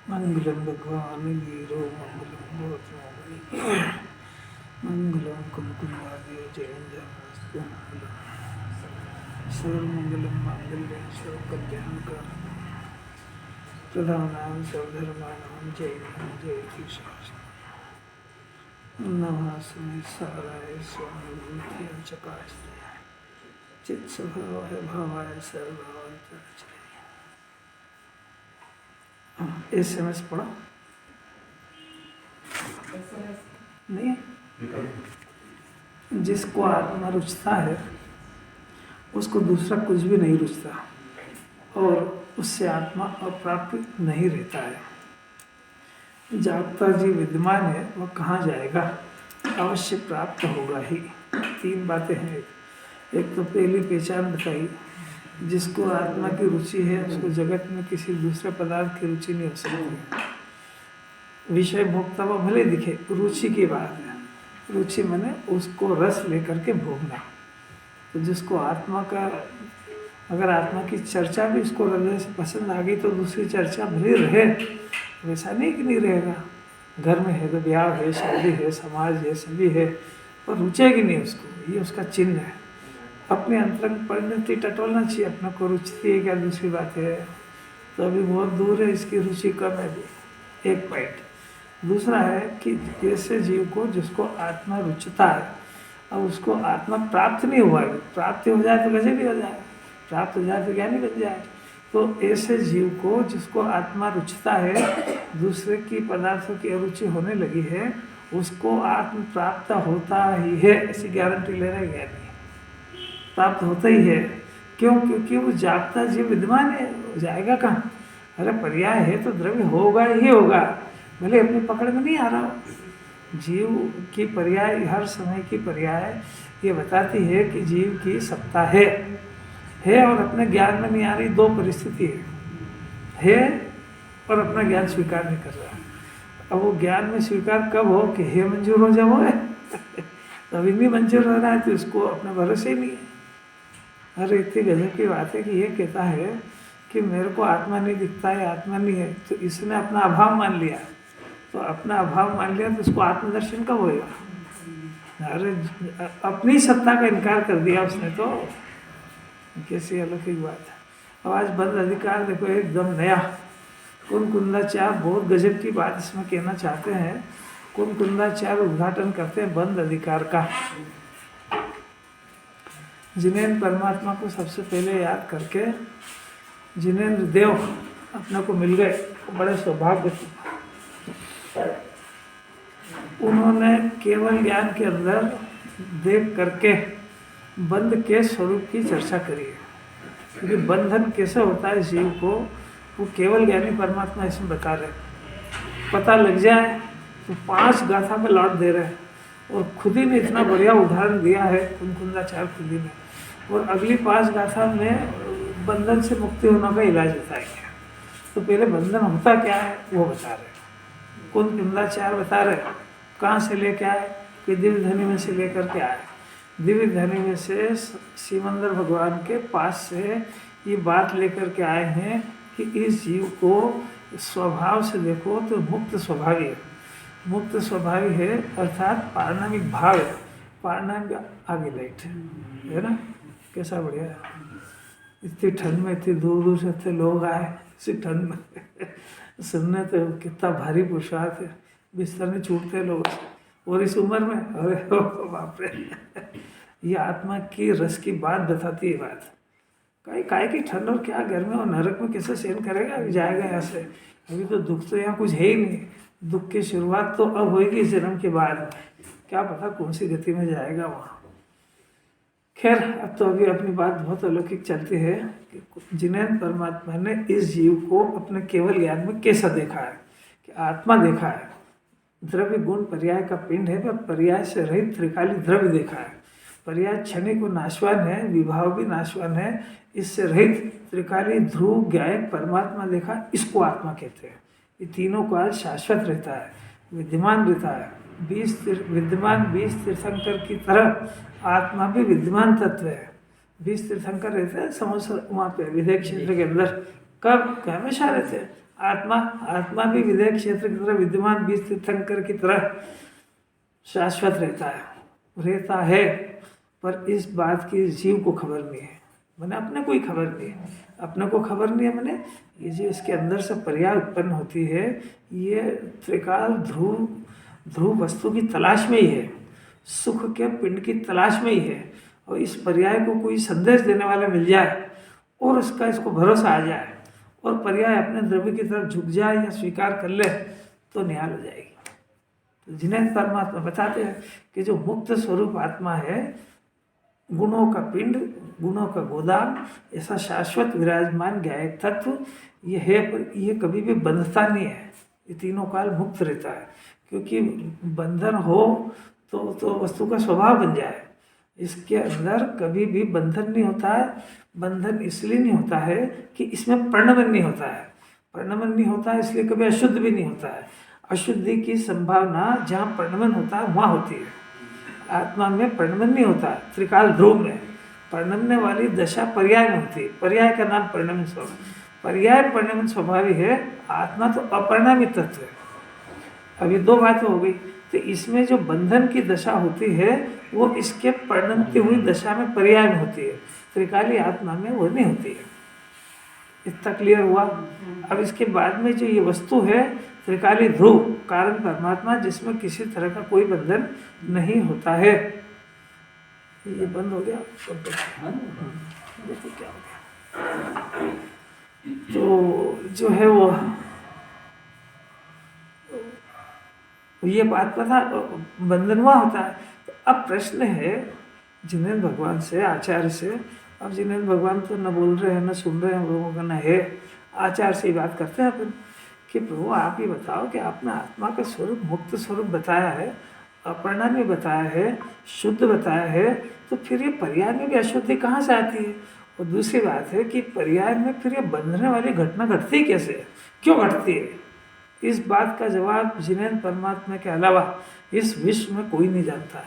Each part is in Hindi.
मंगलम भगवान वीरो मंगलम गौतमोमणि मंगलम कुमकुमार्य जयंजास्तु मंगलम सर्वमंगलम मांगल्यं सर्वकल्याणकारणं प्रधानां सर्वधर्माणां जयं जयति शास्त्रम् नमः साराय स्वामिभूतिं चकास्ते चित्स्वभावाय भावाय सर्वभूताय। SMS पढ़ो नहीं। जिसको आत्मा रुचता है उसको दूसरा कुछ भी नहीं रुचता और उससे आत्मा अप्राप्य नहीं रहता है। जागता जी विद्यमान है वह कहाँ जाएगा, अवश्य प्राप्त होगा ही। तीन बातें हैं। एक तो पहली पहचान बताई, जिसको आत्मा की रुचि है उसको जगत में किसी दूसरे पदार्थ की रुचि नहीं हो सकती। विषय भोक्ता वो भले दिखे, रुचि की बात है। रुचि माने उसको रस लेकर के भोगना। तो जिसको आत्मा का, अगर आत्मा की चर्चा भी उसको हृदय से पसंद आ गई तो दूसरी चर्चा भले रहे, वैसा नहीं कि नहीं रहेगा। घर में है तो ब्याह है, शादी है, समाज है, सभी है, पर रुचेगी नहीं उसको। ये उसका चिन्ह है। अपने अंतरंग परिणति टटोलना चाहिए, अपने को रुचती है क्या, दूसरी बात है। तो अभी बहुत दूर है, इसकी रुचि कम है भी, एक पॉइंट। दूसरा है कि ऐसे जीव को जिसको आत्मा रुचता है, अब उसको आत्मा प्राप्त नहीं हुआ है। प्राप्ति हो जाए तो गजब ही हो जाए, प्राप्त हो जाए तो ज्ञानी बन जाए। तो ऐसे जीव को जिसको आत्मा रुचता है, दूसरे की पदार्थों की अरुचि होने लगी है, उसको आत्म प्राप्त होता ही है, ऐसी गारंटी ले रहे ज्ञानी। प्राप्त होता ही है। क्यों? क्योंकि वो जागता जीव विद्यमान है, जाएगा कहाँ। अरे पर्याय है तो द्रव्य होगा ही होगा, भले अपनी पकड़ में नहीं आ रहा हो। जीव की पर्याय, हर समय की पर्याय ये बताती है कि जीव की सत्ता है और अपने ज्ञान में नहीं आ रही। दो परिस्थिति है और अपना ज्ञान स्वीकार नहीं कर रहा। अब वो ज्ञान में स्वीकार कब हो कि हे मंजूर हो जाओ है तभी नहीं मंजूर हो रहा है, तो इसको अपने भरोसे ही नहीं है। अरे इतनी गजब की बात है कि ये कहता है कि मेरे को आत्मा नहीं दिखता है, आत्मा नहीं है, तो इसने अपना अभाव मान लिया। तो अपना अभाव मान लिया तो उसको आत्मदर्शन कब होएगा। अरे अपनी सत्ता का इनकार कर दिया उसने, तो कैसी अलौकिक बात है। अब आज बंद अधिकार देखो, एकदम नया कुंदाचार्य बहुत गजब की बात इसमें कहना चाहते हैं। कुंदाचार्य उद्घाटन करते हैं बंद अधिकार का। जिनेन्द्र परमात्मा को सबसे पहले याद करके जिनेन्द्र देव अपने को मिल गए, बड़े सौभाग्य। उन्होंने केवल ज्ञान के अंदर देख करके बंध के स्वरूप की चर्चा करी है। क्योंकि बंधन कैसे होता है जीव को, वो केवल ज्ञानी परमात्मा इसमें बता रहे। पता लग जाए तो 5 गाथा में लौट दे रहे हैं, और खुद ही ने इतना बढ़िया उदाहरण दिया है कुंदाचार्य खुद ही ने। और अगली 5 गाथा में बंधन से मुक्ति होने का इलाज बताएंगे। तो पहले बंधन होता क्या है वो बता रहे। कुंदाचार्य बता रहे कहाँ से लेके आए कि दिव्य धनी में से लेकर के आए। दिव्य धनी में से सिमंदर भगवान के पास से ये बात लेकर के आए हैं कि इस जीव को स्वभाव से देखो तो मुक्त स्वभावी है। मुक्त स्वभावी है अर्थात पारणामिक भाव है। पारणामिक आगे लाइट है ना, कैसा बढ़िया है। इतनी ठंड में इतनी दूर दूर से इतने लोग आए इसी ठंड में सुनने, तो कितना भारी पुरुषार्थ है। बिस्तर में छूटते लोग, और इस उम्र में, अरे बाप रे ये आत्मा की रस की बात बताती है। बात काय की ठंड और क्या गर्मी और नरक में कैसे सहन करेगा, जाएगा यहाँ से। अभी तो दुख तो यहाँ कुछ है ही नहीं। दुख की शुरुआत तो अब होगी इस जन्म के बाद, क्या पता कौन सी गति में जाएगा वहाँ। खैर अब तो अभी अपनी बात बहुत अलौकिक चलती है कि जिनेन्द्र परमात्मा ने इस जीव को अपने केवल ज्ञान में कैसा देखा है कि आत्मा देखा है। द्रव्य गुण पर्याय का पिंड है, पर पर्याय से रहित त्रिकाली द्रव्य देखा है। पर्याय क्षणिक को नाशवान है, विभाव भी नाशवान है, इससे रहित त्रिकाली ध्रुव ज्ञायक परमात्मा देखा। इसको आत्मा कहते हैं। ये तीनों काल शाश्वत रहता है, विद्यमान रहता है। 20 तीर्थंकर की तरह आत्मा भी विद्यमान तत्व है। 20 तीर्थंकर रहते हैं समुद्र वहाँ पे विदेह क्षेत्र के अंदर, कब हमेशा रहते हैं। आत्मा आत्मा भी विधेय क्षेत्र की तरह विद्यमान बीज तीर्थंकर की तरह शाश्वत रहता है, पर इस बात की जीव को खबर नहीं है, मैंने अपने को ही खबर नहीं है। अपने को खबर नहीं है मैंने ये जो इसके अंदर से पर्याय उत्पन्न होती है, ये त्रिकाल ध्रुव वस्तु की तलाश में ही है, सुख के पिंड की तलाश में ही है। और इस पर्याय को कोई संदेश देने वाला मिल जाए और उसका इसको भरोसा आ जाए और पर्याय अपने द्रव्य की तरफ झुक जाए या स्वीकार कर ले तो निहाल हो जाएगी। तो जिन्हें परमात्मा बताते हैं कि जो मुक्त स्वरूप आत्मा है, गुणों का पिंड, गुणों का गोदाम, ऐसा शाश्वत विराजमान गायक तत्व ये है, पर ये कभी भी बंधता नहीं है, ये तीनों काल मुक्त रहता है। क्योंकि बंधन हो तो वस्तु का स्वभाव बन जाए, इसके अंदर कभी भी बंधन नहीं होता है। बंधन इसलिए नहीं होता है कि इसमें प्रणमन नहीं होता है, प्रणमन नहीं होता है इसलिए कभी अशुद्ध भी नहीं होता है। अशुद्धि की संभावना जहाँ प्रणमन होता है वहाँ होती है, आत्मा में प्रणमन नहीं होता। त्रिकाल ध्रुव में प्रणमने वाली दशा पर्याय में होती है, पर्याय का नाम प्रणमन स्वभाव, पर्याय प्रणमन स्वभावी है। आत्मा तो अपरिणामित तत्व है। अभी दो बातें हो गई, तो इसमें जो बंधन की दशा होती है वो इसके परिणमती हुई दशा में पर्याय में होती है, त्रिकाली आत्मा में वो नहीं होती है। इतना क्लियर हुआ। अब इसके बाद में जो ये वस्तु है त्रिकाली ध्रुव कारण परमात्मा, जिसमें किसी तरह का कोई बंधन नहीं होता है। ये बंद हो गया, देखो क्या हो गया। तो जो है वो ये बात पता बंधन हुआ होता है। तो अब प्रश्न है जिनेंद्र भगवान से, आचार्य से। अब जिनेंद्र भगवान तो न बोल रहे हैं न सुन रहे हैं, लोगों का न है। आचार्य से ही बात करते हैं अपन कि प्रभु आप ही बताओ कि आपने आत्मा का स्वरूप मुक्त स्वरूप बताया है, अपरिणामी बताया है, शुद्ध बताया है, तो फिर ये पर्याय में भी अशुद्धि कहाँ से आती है? और दूसरी बात है कि पर्याय में फिर ये बंधने वाली घटना घटती कैसे है, क्यों घटती है? इस बात का जवाब जिनेंद्र परमात्मा के अलावा इस विश्व में कोई नहीं जानता है।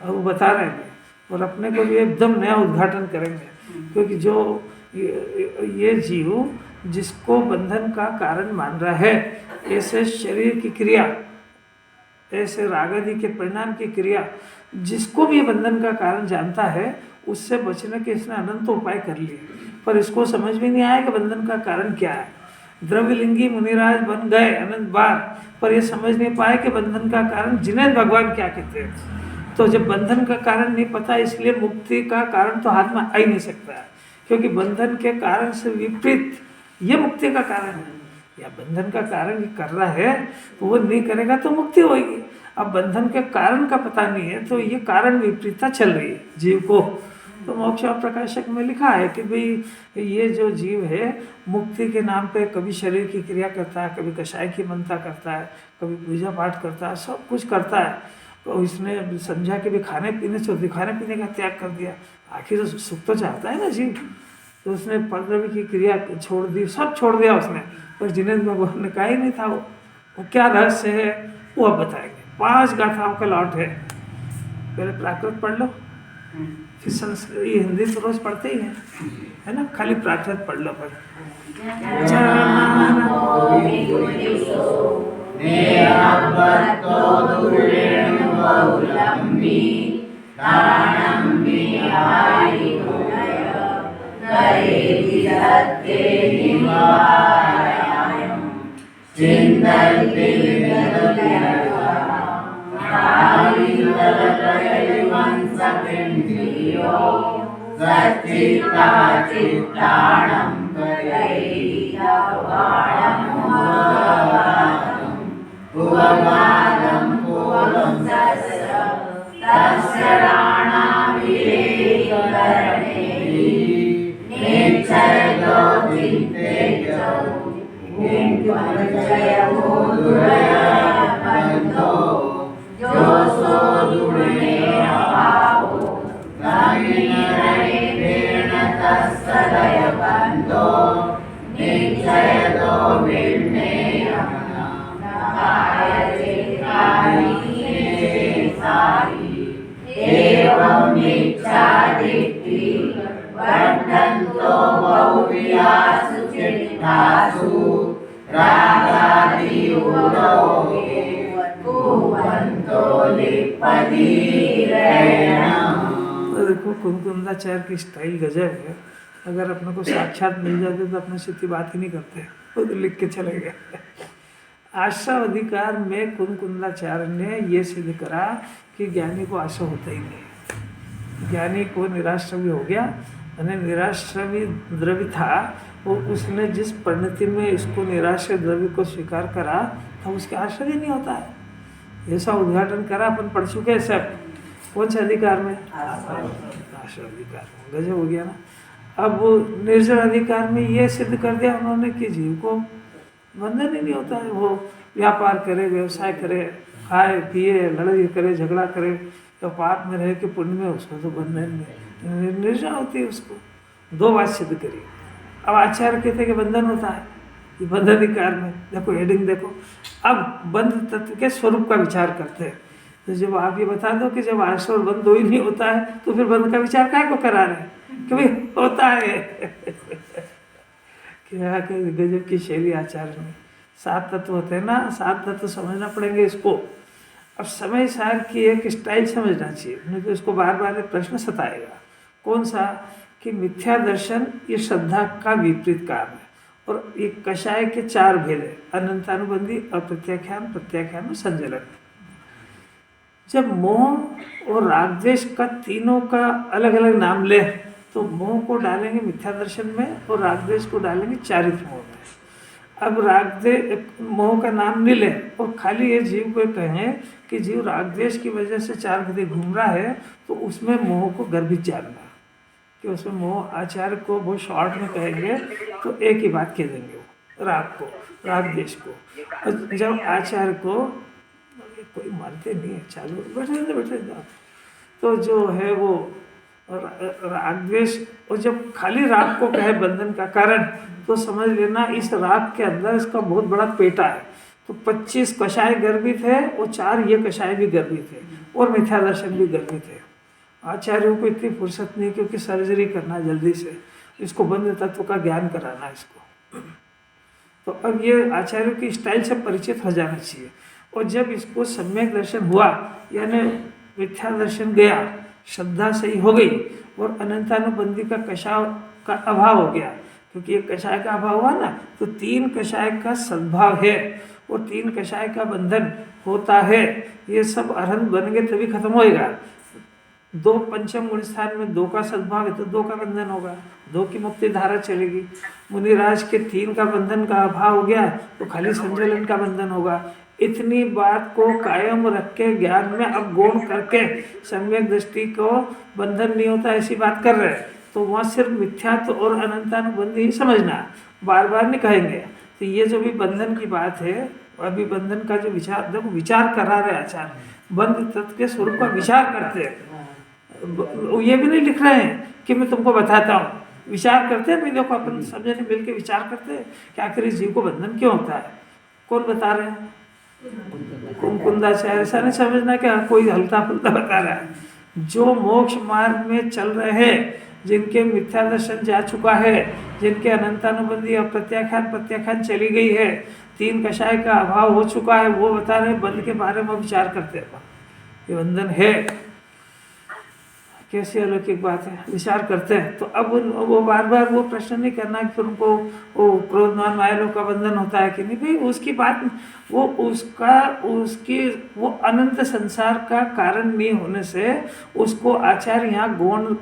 और वो बता रहे हैं और अपने को भी एकदम नया उद्घाटन करेंगे, क्योंकि जो ये जीव जिसको बंधन का कारण मान रहा है, ऐसे शरीर की क्रिया, ऐसे रागादि के परिणाम की क्रिया, जिसको भी बंधन का कारण जानता है, उससे बचने के इसने अनंत उपाय कर लिए, पर इसको समझ में नहीं आया कि बंधन का कारण क्या है। द्रव्यलिंगी मुनिराज बन गए अनंत बार, पर ये समझ नहीं पाए कि बंधन का कारण जिनेंद्र भगवान क्या कहते हैं। तो जब बंधन का कारण नहीं पता, इसलिए मुक्ति का कारण तो हाथ में आ ही नहीं सकता है, क्योंकि बंधन के कारण से विपरीत ये मुक्ति का कारण है। या बंधन का कारण ये कर रहा है तो वो नहीं करेगा तो मुक्ति होगी। अब बंधन के कारण का पता नहीं है तो ये कारण विपरीतता चल रही है जीव को। तो मोक्ष प्रकाशक में लिखा है कि भाई ये जो जीव है मुक्ति के नाम पे कभी शरीर की क्रिया करता है, कभी कषाय की मनता करता है, कभी पूजा पाठ करता है, सब कुछ करता है। तो इसने समझा कि भाई खाने पीने से खाने पीने का त्याग कर दिया, आखिर सुख तो चाहता है ना जीव। तो उसने परद्रव्य की क्रिया छोड़ दी, सब छोड़ दिया उसने, पर जिनेंद्र भगवान ने कहा ही नहीं था वो क्या रहस्य है वो अब बताएंगे। 5 गाथाओं का लॉट है। पहले प्राकृत पढ़ लो, फिर संस्कृत, ये हिंदी तो रोज पढ़ते ही है ना, खाली प्राकृत पढ़ लो। पर तो देखो कुंकुंदाचार्य की स्टाइल गजब है। अगर अपने को साक्षात मिल जाते तो अपने से बात ही नहीं करते, वो तो लिख के चले गए। आश्रव अधिकार में कुंकुंदाचार्य ने ये सिद्ध करा कि ज्ञानी को आश्रय होता ही नहीं। ज्ञानी को निराश्रवी हो गया, यानी निराश्रवी द्रव्य था वो, उसने जिस परिणति में इसको निराश्रय द्रव्य को स्वीकार करा था उसके आश्रय ही नहीं होता है। ऐसा उद्घाटन करा, अपन पढ़ चुके हैं सब। कौन से अधिकार में? आश्रय अधिकार में। गजब हो गया ना। अब निर्जल अधिकार में ये सिद्ध कर दिया उन्होंने कि जीव को बंधन ही नहीं होता है। वो व्यापार करे, व्यवसाय करे, खाए पिए, लड़ाई करे, झगड़ा करे, तो पाप में रहे कि पुण्य में, उसको तो बंधन में निर्जल होती है। उसको दो बात सिद्ध करी। अब आचार्य कहते हैं कि बंधन होता है, ये बंध अधिकार में। देखो हेडिंग देखो। अब बंध तत्व के स्वरूप का विचार करते हैं। तो जब आप ये बता दो कि जब आश्रय और बंध दो ही नहीं होता है तो फिर बंध का विचार काय को करा रहे हैं कि भाई होता है। क्या गजब की शैली आचार्य में। 7 तत्व होते हैं ना, 7 तत्व समझना पड़ेंगे इसको। अब समय सार की एक स्टाइल समझना चाहिए, नहीं तो इसको बार बार एक प्रश्न सताएगा। कौन सा? कि मिथ्या दर्शन ये श्रद्धा का विपरीत काम है, और ये कषाय के 4 भेद है: अनंतानुबंधी, अप्रत्याख्यान, प्रत्याख्यान और संजलन। जब मोह और रागद्वेष का तीनों का अलग अलग नाम ले तो मोह को डालेंगे मिथ्या दर्शन में और रागद्वेष को डालेंगे चारित्र मोह में। अब मोह का नाम नहीं ले और खाली ये जीव को कहें कि जीव रागद्वेष की वजह से 4 गति घूम रहा है, तो उसमें मोह को गर्भित जानना कि उसमें मोह। आचार्य को बहुत शॉर्ट में कहेंगे तो एक ही बात कह देंगे, वो राग को, रागद्वेष को। जब आचार्य को कोई मानते नहीं है, चालू बैठे तो जो है वो रागद्वेष, और जब खाली राग को कहे बंधन का कारण, तो समझ लेना इस राग के अंदर इसका बहुत बड़ा पेटा है। तो 25 कषाय गर्भित है और 4 ये कषाय भी गर्भित है और मिथ्या दर्शन भी गर्भित है। आचार्यों को इतनी फुर्सत नहीं, क्योंकि सर्जरी करना जल्दी से, इसको बंध तत्व का ज्ञान कराना इसको। तो अब ये आचार्यों की स्टाइल से परिचित हो जाना चाहिए। और जब इसको सम्यक दर्शन हुआ, यानी मिथ्या दर्शन गया, श्रद्धा सही हो गई और अनंतानुबंधी का कषाय का अभाव हो गया, क्योंकि एक कषाय का अभाव हुआ ना, तो 3 कषाय का सद्भाव है और 3 कषाय का बंधन होता है। ये सब अरहंत बन गए तभी खत्म होएगा। 2 पंचम गुण स्थान में 2 का सद्भाव है तो 2 का बंधन होगा, 2 की मुक्ति धारा चलेगी। मुनिराज के 3 का बंधन का अभाव हो गया तो खाली संजलन का बंधन होगा। इतनी बात को कायम रख के ज्ञान में अब गौण करके सम्यक दृष्टि को बंधन नहीं होता ऐसी बात कर रहे हैं, तो वहाँ सिर्फ मिथ्यात्व और अनंतानुबंधी ही समझना, बार बार नहीं कहेंगे। तो ये जो भी बंधन की बात है, अभी बंधन का जो विचार, देखो विचार करा रहे आचार्य, बंध तत्व के स्वरूप का विचार करते हैं। ये भी नहीं लिख रहे हैं कि मैं तुमको बताता हूँ, विचार करते हैं। देखो अपन सब जने मिल के विचार करते हैं कि आखिर इस जीव को बंधन क्यों होता है। कौन बता रहे हैं? कुंकुंदाचार्य। ऐसा नहीं समझना कि कोई हल्का फुल्का बता रहा है। जो मोक्ष मार्ग में चल रहे हैं, जिनके मिथ्या दर्शन जा चुका है, जिनके अनंतानुबंधी और प्रत्याख्यान चली गई है, 3 कषाय का अभाव हो चुका है, वो बता रहे बंध के बारे में विचार करते हैं। ये बंधन है, कैसी अलौकिक बात है, विचार करते हैं। तो अब वो बार बार वो प्रश्न नहीं करना कि फिर उनको वो क्रोधमान मायालों का बंधन होता है कि नहीं। भाई उसकी बात, वो उसकी वो अनंत संसार का कारण नहीं होने से उसको आचार्य यहाँ गौण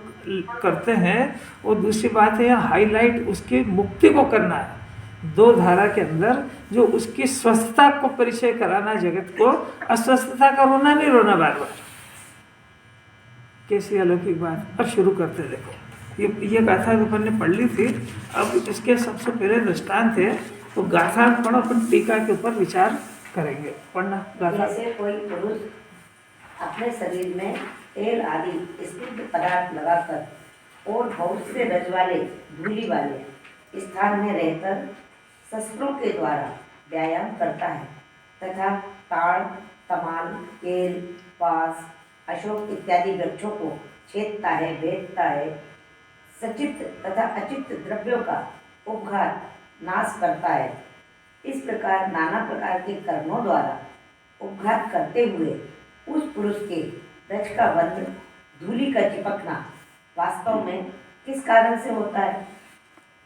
करते हैं। और दूसरी बात है यहाँ हाईलाइट उसकी मुक्ति को करना है 2 धारा के अंदर, जो उसकी स्वस्थता को परिचय कराना जगत को। अस्वस्थता का रोना नहीं रोना बार बार। कैसी अलौकिक बात। अब शुरू करते। देखो ये गाथा अपन ने पढ़ ली थी, अब इसके सबसे पहले दृष्टांत है, तो गाथा पढ़ो, अपन टीका के ऊपर विचार करेंगे। पढ़ना गाथा। जैसे कोई पुरुष अपने शरीर में तेल आदि स्निग्ध पदार्थ लगाकर और बहुत से रज वाले धूली वाले स्थान में रहकर शस्त्रों के द्वारा व्यायाम करता है तथा ताड़, तमाल, केल, पास, अशोक इत्यादि वृक्षों को छेदता है, भेदता है, सचित तथा अचित द्रव्यों का उपघात नाश करता है इस प्रकार नाना प्रकार के कर्मों द्वारा उपघात करते हुए उस पुरुष के रज का बंध, धूलि का चिपकना वास्तव में किस कारण से होता है,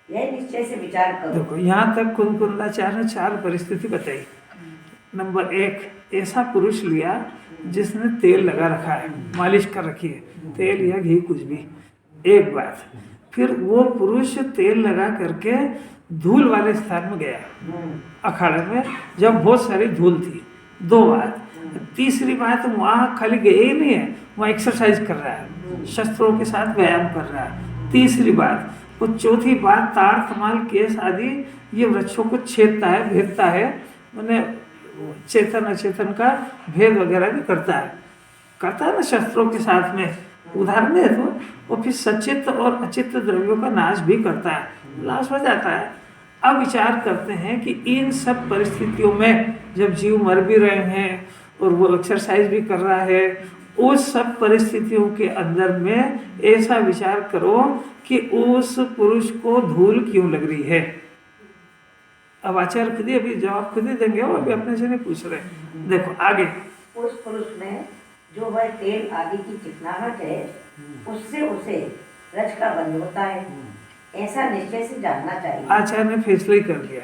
यह निश्चय से विचार करो। देखो यहाँ तक कुंकुंदाचार्य ने 4 परिस्थिति बताई। नंबर 1, ऐसा पुरुष लिया जिसने तेल लगा रखा है, मालिश कर रखी है, तेल या घी कुछ भी, एक बात। फिर वो पुरुष तेल लगा करके धूल वाले स्थान में गया, अखाड़े में, जब बहुत सारी धूल थी, 2 बात। तीसरी बात, वहाँ खाली गए ही नहीं है, वहाँ एक्सरसाइज कर रहा है, शस्त्रों के साथ व्यायाम कर रहा है। तीसरी बात, वो चौथी बात, तार तमाल केस आदि ये वृक्षों को छेदता है, भेदता है, मैंने चेतन अचेतन का भेद वगैरह भी करता है ना शस्त्रों के साथ में, उदाहरण है तो। वो फिर सचित और अचित द्रव्यों का नाश भी करता है, नाश हो जाता है। अब विचार करते हैं कि इन सब परिस्थितियों में जब जीव मर भी रहे हैं और वो एक्सरसाइज भी कर रहा है, उस सब परिस्थितियों के अंदर में ऐसा विचार करो कि उस पुरुष को धूल क्यों लग रही है। अब आचार्य खुद ही अभी जवाब खुद ही देंगे, वो अभी अपने से नहीं पूछ रहे। देखो आगे, उस पुरुष में जो वह तेल आदि की चिकनाहट है, उससे उसे रज का बंध होता है, ऐसा निश्चय से जानना चाहिए। आचार्य ने फैसला ही कर लिया।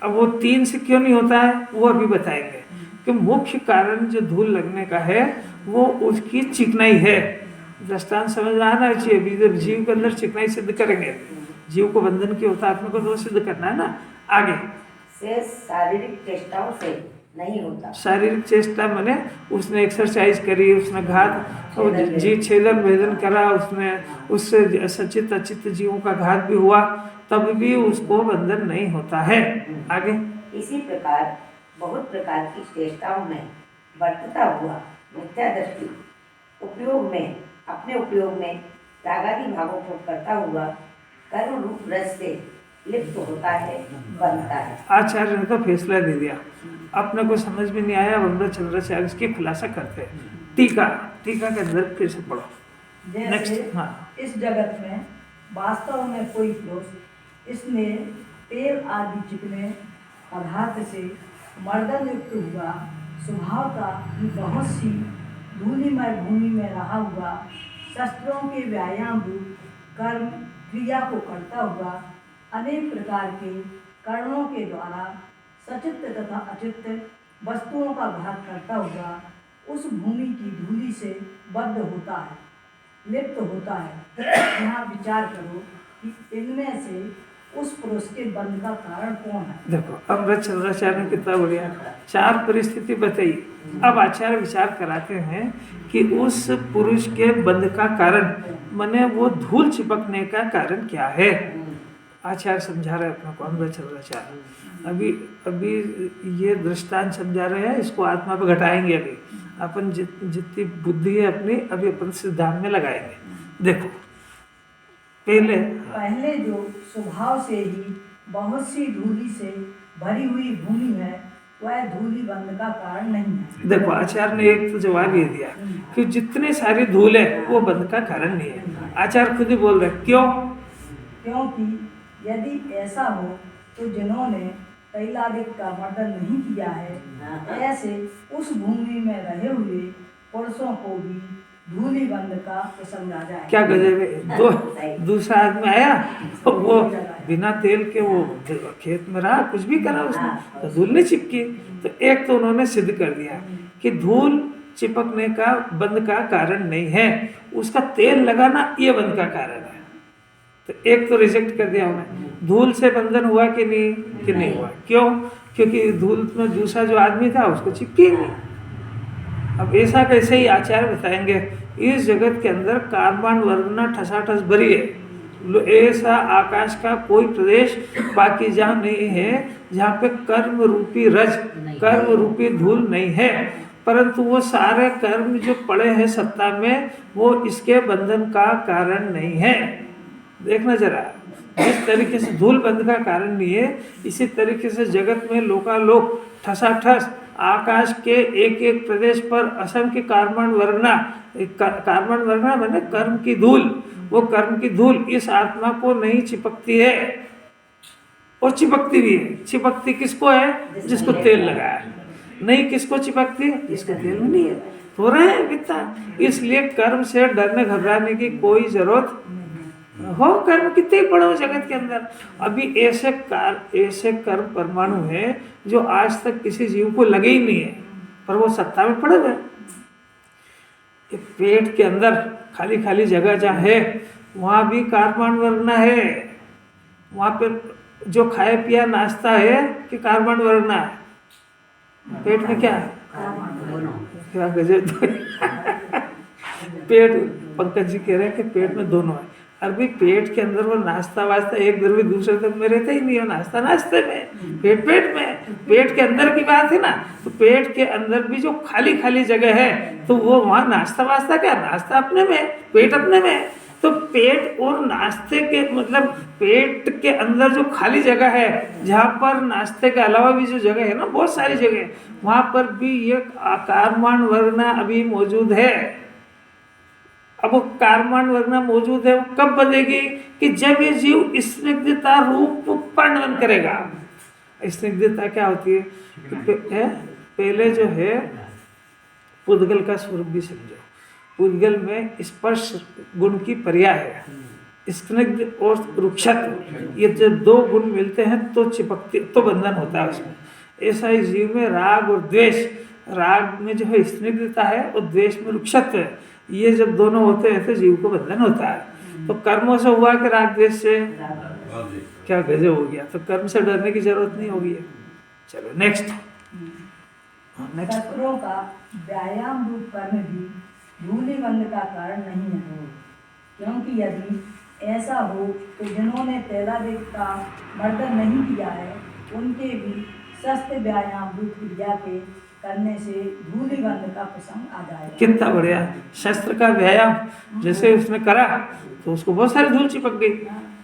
अब वो 3 से क्यों नहीं होता है वो अभी बताएंगे कि मुख्य कारण जो धूल लगने का है वो उसकी चिकनाई है। दृष्टांत समझ में आना चाहिए। अभी जब जीव के अंदर चिकनाई सिद्ध करेंगे, जीव को बंधन की होता, आत्मा को तो सिद्ध करना है ना। आगे, से शारीरिक चेष्टाओं से नहीं होता। शारीरिक चेष्टा माने उसने एक्सरसाइज करी, उसने घात जी छेदन भेदन करा, उसने उससे सचित अचित जीवों का घात भी हुआ, तब भी उसको बंधन नहीं होता है। आगे, इसी प्रकार बहुत प्रकार की चेष्टाओं में बरतता हुआ मिथ्या दृष्टि उपयोग में, अपने उपयोग में रागादि भावों को करता हुआ कर्म रूप रस से लिप्त होता है, बनता है। आचार्य ने तो फैसला दे दिया, अपने को समझ में नहीं आया, वंदराचार्य इसकी खुलासा करते हैं। टीका के अंदर फिर से पढ़ो। नेक्स्ट। हाँ, इस जगत में वास्तव में कोई पुरुष इसने तेल आदि चिकने पदार्थ से मर्दन युक्त हुआ स्वभाव का बहुत सी धूलिमय भूमि में रहा हुआ शस्त्रों के व्यायाम रूप कर्म क्रिया को करता हुआ अनेक प्रकार के कर्णों के द्वारा सचित तथा अचित वस्तुओं का घात करता हुआ उस भूमि की धूलि से बद्ध होता है, लिप्त होता है। यहाँ विचार करो कि इनमें से उस पुरुष के बंध का कारण कौन है। देखो अमृतचंद्राचार्य ने कितना बढ़िया 4 परिस्थिति बताई। अब आचार्य विचार कराते हैं कि उस पुरुष के बंध का कारण माने वो धूल चिपकने का कारण क्या है। आचार्य समझा रहे अपने को, अमृतचंद्राचार्य अभी ये दृष्टांत समझा रहे हैं, इसको आत्मा पे घटाएंगे। अभी अपन जितनी बुद्धि है अपनी अभी अपन सिद्धांत में लगाएंगे। देखो पहले जो स्वभाव से ही बहुत सी धूलि से भरी हुई भूमि है वह धूलि बंध का कारण नहीं है। देखो आचार्य ने एक तो जवाब ये दिया कि जितनी सारी धूल है वो बंध का कारण नहीं है। आचार्य खुद ही बोल रहे, क्यों? क्योंकि यदि ऐसा हो तो जिन्होंने तैलादिक का मर्दन नहीं किया है ऐसे उस भूमि में रहे हुए पुरुषों को भी धूलि बंध का प्रसंग आ जाए। क्या गजब है। दूसरा आदमी आया वो बिना तेल के वो खेत में रहा, कुछ भी करा उसने तो धूल नहीं चिपकी। तो एक तो उन्होंने सिद्ध कर दिया कि धूल चिपकने का बंध का कारण नहीं है, उसका तेल लगाना ये बंध का कारण है। तो एक तो रिजेक्ट कर दिया उन्हें। धूल से बंधन हुआ कि नहीं हुआ? क्यों? क्योंकि धूल में दूसरा जो आदमी था उसको चिपकी नहीं। अब ऐसा कैसे ही आचार्य बताएंगे, इस जगत के अंदर कार्बन वर्गना ठसाठस भरी है। ऐसा आकाश का कोई प्रदेश बाकी जहाँ नहीं है जहाँ पे कर्म रूपी रज, कर्म रूपी धूल नहीं है। परंतु वो सारे कर्म जो पड़े हैं सत्ता में वो इसके बंधन का कारण नहीं है। देखना जरा, जिस तरीके से धूल बंध का कारण नहीं है, इसी तरीके से जगत में लोकालोक ठसाठस आकाश के एक एक प्रदेश पर असंख्य कार्बन वर्गना माने कर्म की धूल, वो कर्म की धूल इस आत्मा को नहीं चिपकती है। और चिपकती भी है। चिपकती किसको है? जिसको तेल लगाया है। नहीं किसको चिपकती है? जिसको तेल नहीं है। हो रहे हैं कितना। इसलिए कर्म से डरने घबराने की कोई जरूरत हो। कर्म कितने बड़े हो जगत के अंदर। अभी ऐसे कर्म परमाणु है जो आज तक किसी जीव को लगे ही नहीं है, पर वो सत्ता में पड़े हुए। पेट के अंदर खाली खाली जगह जहाँ है वहाँ भी कार्बन वरना है। वहाँ पे जो खाया पिया नाश्ता है कि कार्बन वरना है? पेट में क्या है? क्या गजब। पेट, पंकज जी कह रहे हैं कि पेट में दोनों है। अभी पेट के अंदर वो नाश्ता वास्ता एक द्रव्य दूसरे द्रव्य में रहता ही नहीं है। नाश्ता नाश्ते में, पेट पेट में। पेट के अंदर की बात है ना, तो पेट के अंदर भी जो खाली खाली जगह है तो वो वहाँ नाश्ता वास्ता क्या? नाश्ता अपने में, पेट अपने में। तो पेट और नाश्ते के मतलब पेट के अंदर जो खाली जगह है जहाँ पर नाश्ते के अलावा भी जो जगह है ना, बहुत सारी जगह, वहाँ पर भी ये कार्बन वर्णा अभी मौजूद है। अब वो कार्बन वर्णा मौजूद है, वो कब बनेगी? कि जब ये जीव स्निग्धता रूप पर्णवन करेगा। स्निग्धता क्या होती है? पहले जो है पुद्गल का स्वरूप भी समझो। पुद्गल में स्पर्श गुण की पर्याय है। स्निग्ध और रुक्षत, ये जब दो गुण मिलते हैं तो चिपकते, तो बंधन होता है उसमें। ऐसा ही जीव में राग और द्वेष, राग में जो है स्निग्धता है और द्वेष में रुक्षत है। ये जब दोनों होते हैं तो जीव को बंधन होता है। तो कर्मों से हुआ कि राग द्वेष से? क्या गजब हो गया। तो कर्म से डरने की जरूरत नहीं होगी। चलो नेक्स्ट। शस्त्रों का व्यायाम रूप कर्म भी धूलिबंध का कारण नहीं है, क्योंकि यदि ऐसा हो तो जिन्होंने तैलादिक का मर्दन नहीं किया है उनके भी शस्त्र व्यायाम रूप क्रिया के करने से धूलिबंध का प्रसंग आ जाएगा। कितना बढ़िया। शस्त्र का व्यायाम जैसे उसने करा तो उसको बहुत सारी धूल चिपक गई,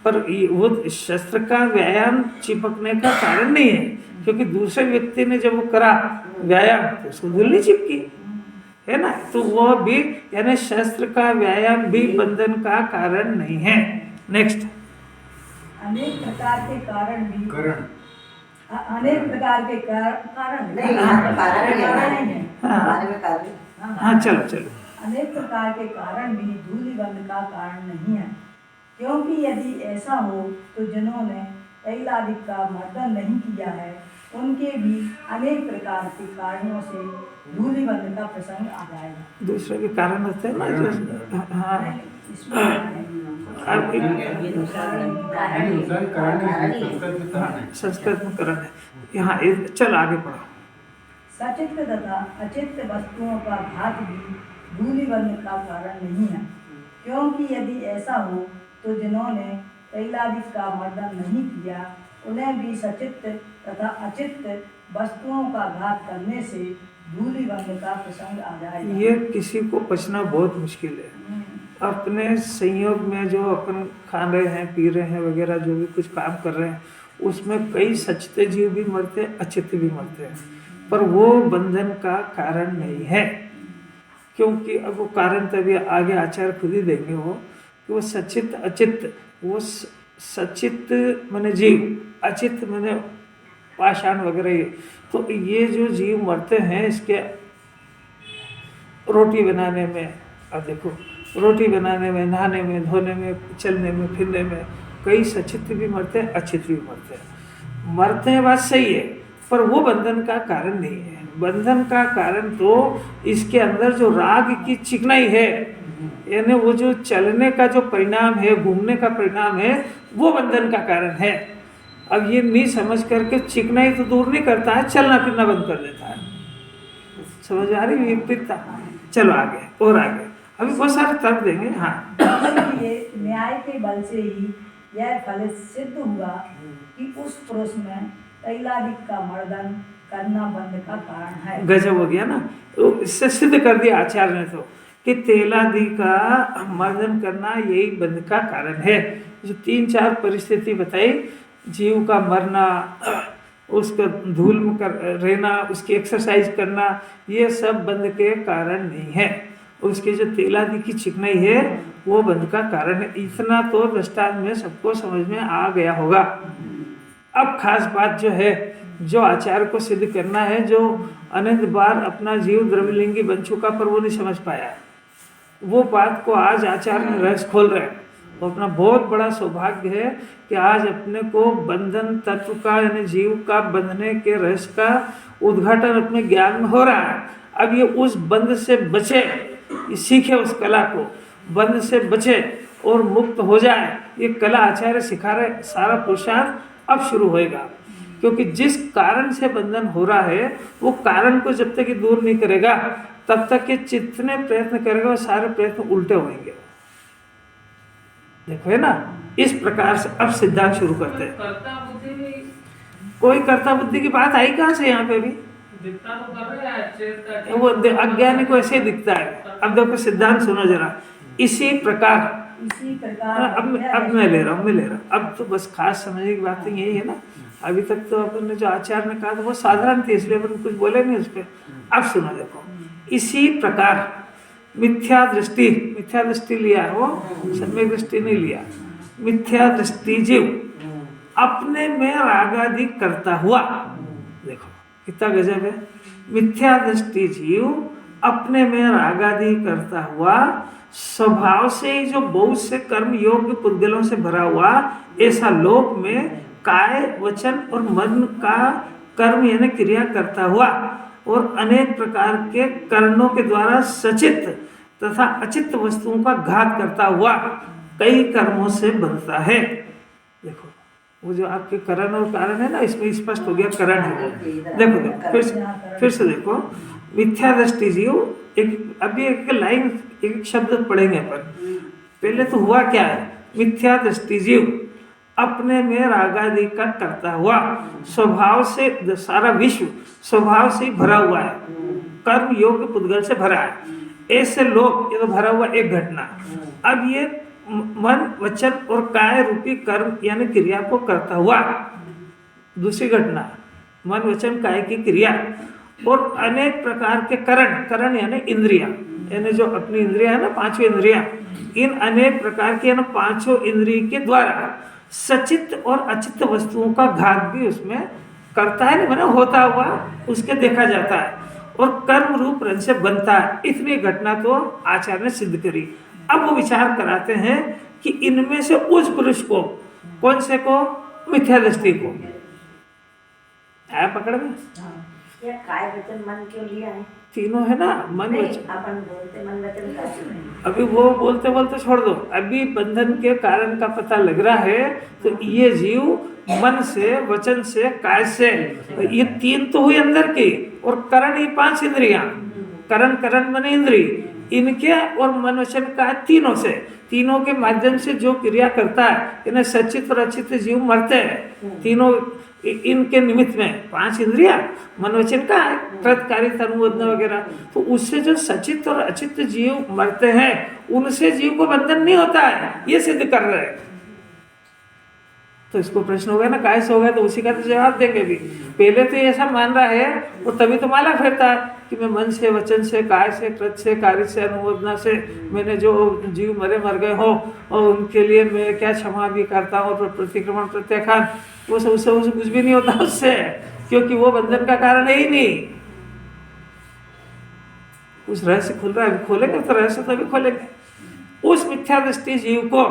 पर वो शस्त्र का व्यायाम चिपकने का कारण नहीं है, क्योंकि दूसरे व्यक्ति ने जब वो करा व्यायाम तो उसको धूल नहीं चिपकी, है ना। तो वो भी यानी शस्त्र का व्यायाम भी बंधन का कारण नहीं है। नेक्स्ट। अनेक प्रकार के कारण भी अनेक प्रकार के कारण नहीं, यहाँ पे कारण ही है। नहीं है। हमारे में कारण। हाँ चलो चलो। अनेक प्रकार के कारण भी धूलिबंध का कारण नहीं है, क्योंकि यदि ऐसा हो तो जिन्होंने तैलादिक का मर्दन नहीं किया है उनके भी अनेक प्रकार के कारणों से धूलिबंध का प्रसंग आ जाएगा। दूसरे के कारण होते हैं ना। हाँ संस्कृत में करण है यहाँ। चल आगे पढ़ो। सचित्त तथा अचित्त वस्तुओं का घात भी धूलिबंध का कारण नहीं है, क्योंकि यदि ऐसा हो तो जिन्होंने तैलादिक का मर्दन नहीं किया उन्हें भी सचित्त तथा अचित्त वस्तुओं का घात करने से धूलिबंध का प्रसंग आ जाएगा। ये किसी को बचना बहुत मुश्किल है। अपने संयोग में जो अपन खा रहे हैं, पी रहे हैं वगैरह, जो भी कुछ काम कर रहे हैं, उसमें कई सचित जीव भी मरते हैं, अचित भी मरते हैं, पर वो बंधन का कारण नहीं है। क्योंकि अब वो कारण तभी आगे आचार्य खुद ही देंगे वो कि वो सचित अचित, वो सचित माने जीव, अचित माने पाषाण वगैरह। ये तो ये जो जीव मरते हैं इसके रोटी बनाने में, अब देखो रोटी बनाने में, नहाने में, धोने में, चलने में, फिरने में कई सचित भी मरते हैं, अचित भी मरते हैं। मरते हैं बात सही है, पर वो बंधन का कारण नहीं है। बंधन का कारण तो इसके अंदर जो राग की चिकनाई है, यानी वो जो चलने का जो परिणाम है, घूमने का परिणाम है, वो बंधन का कारण है। अब ये नहीं समझ करके चिकनाई तो दूर नहीं करता है, चलना फिरना बंद कर देता है। समझ आ रही विपरीतता। चलो आगे और आगे, अभी बहुत सारे तर्क देंगे। हाँ, इसलिए न्याय के बल से ही यह फलित सिद्ध हुआ कि उस पुरुष में तैलादिक का मर्दन करना बंध का कारण है। गजब हो गया ना। तो इससे सिद्ध कर दिया आचार्य ने तो कि तेलादि का मर्दन करना यही बंध का कारण है। जो 3-4 परिस्थिति बताई, जीव का मरना, उसका धूल में रहना, उसकी एक्सरसाइज करना, ये सब बंध के कारण नहीं है। उसके जो तेलादि की चिकनाई है वो बंध का कारण है। इतना तो दृष्टांत में सबको समझ में आ गया होगा। अब खास बात जो है, जो आचार्य को सिद्ध करना है, जो अनंत बार अपना जीव द्रव्यलिंगी बन चुका पर वो नहीं समझ पाया, वो बात को आज आचार्य ने रहस्य खोल रहे हैं। तो अपना बहुत बड़ा सौभाग्य है कि आज अपने को बंधन तत्व का यानी जीव का बंधने के रहस्य का उद्घाटन अपने ज्ञान में हो रहा है। अब ये उस बंध से बचे, सीखे उस कला को, बंध से बचे और मुक्त हो जाए, ये कला आचार्य सिखा रहे। सारा पुरुषार्थ अब शुरू होएगा, क्योंकि जिस कारण से बंधन हो रहा है वो कारण को जब तक ये दूर नहीं करेगा तब तक ये जितने प्रयत्न करेगा वो सारे प्रयत्न उल्टे होंगे। देखो है ना, इस प्रकार से अब सिद्धांत शुरू करते हैं। कोई कर्ता बुद्धि की बात आई कहाँ से यहाँ पे भी? वो अज्ञानी को ऐसे दिखता है। अब देखो सिद्धांत सुनो जरा। इसी प्रकार अब मैं ले रहा हूँ अब तो बस खास समझने की बात यही है ना। अभी तक तो अपन ने जो आचार्य ने कहा था वो साधारण थी, इसलिए अपन कुछ बोले नहीं उस पर। अब सुनो देखो, इसी प्रकार मिथ्या दृष्टि लिया है, वो सम्यक दृष्टि नहीं लिया। मिथ्या दृष्टि जीव अपने में रागादि करता हुआ, देखो कितना गजब है। मिथ्या दृष्टि जीव अपने में रागादि करता हुआ स्वभाव से ही जो बहुत से कर्म योग्य पुद्गलों से भरा हुआ, ऐसा लोक में काय वचन और मन का कर्म यानी क्रिया करता हुआ और अनेक प्रकार के कर्णों के द्वारा सचित तथा अचित वस्तुओं का घात करता हुआ कई कर्मों से बनता है। देखो वो जो आपके करण और कारण है ना, इसमें स्पष्ट हो गया करण है वो। देखो फिर से देखो, मिथ्या दृष्टि जीव अभी एक लाइन एक शब्द पढ़ेंगे पर पहले तो हुआ क्या है। मिथ्या दृष्टि जीव अपने में रागादि का करता हुआ स्वभाव से, सारा विश्व स्वभाव से भरा हुआ है, कर्म योग्य पुद्गल से भरा है। ऐसे लोग, ये तो भरा हुआ एक घटना। अब ये मन वचन और काय रूपी कर्म यानी क्रिया को करता हुआ दूसरी घटना, मन वचन काय की क्रिया और अनेक प्रकार के करण यानी इंद्रिया, यानी जो अपनी इंद्रिया है ना, पांचों इंद्रिया, इन अनेक प्रकार के पांचों इंद्रिय के द्वारा सचित और अचित वस्तुओं का घात भी उसमें करता है, नहीं मतलब होता हुआ उसके देखा जाता है और कर्म रूप रंग से बनता है। इतनी घटना तो आचार्य ने सिद्ध करी। अब वो विचार कराते हैं कि इनमें से उस पुरुष को, कौन से को? मिथ्या दृष्टि को। आया पकड़ में? काय वचन मन क्यों लिया है? तीनों है ना, मन वचन। अपन बोलते मन वचन का, अभी वो बोलते बोलते छोड़ दो। अभी बंधन के कारण का पता लग रहा है तो ये जीव मन से, वचन से, काय से, ये तीन तो हुई अंदर की, और करण ही पांच इंद्रियां, करण मन इंद्रिय, इनके और मन वचन का तीनों से, तीनों के माध्यम से जो क्रिया करता है, इन्हें सचित और अचित जीव मरते हैं। तीनों इनके निमित्त में पांच इंद्रिया, मन वचन का है, कृतकारी तनुवदन वगैरह, तो उससे जो सचित और अचित जीव मरते हैं उनसे जीव को बंधन नहीं होता है, ये सिद्ध कर रहे हैं। तो इसको प्रश्न हो गया ना, काय से हो गया, तो उसी का तो जवाब देंगे भी। पहले तो ऐसा मान रहा है और तभी तो माला फेरता है कि मैं मन से, वचन से, काय से, कृत से, कार्य से, अनुमोदना से मैंने जो जीव मर गए हो और उनके लिए मैं क्या क्षमा भी करता हूँ, और प्रतिक्रमण प्रत्याख्यान वो सब उससे कुछ भी नहीं होता उससे, क्योंकि वो बंधन का कारण है ही नहीं। उस रहस्य खुल रहा है, खोलेंगे तो रहस्य तभी खोलेंगे। उस मिथ्या दृष्टि जीव को,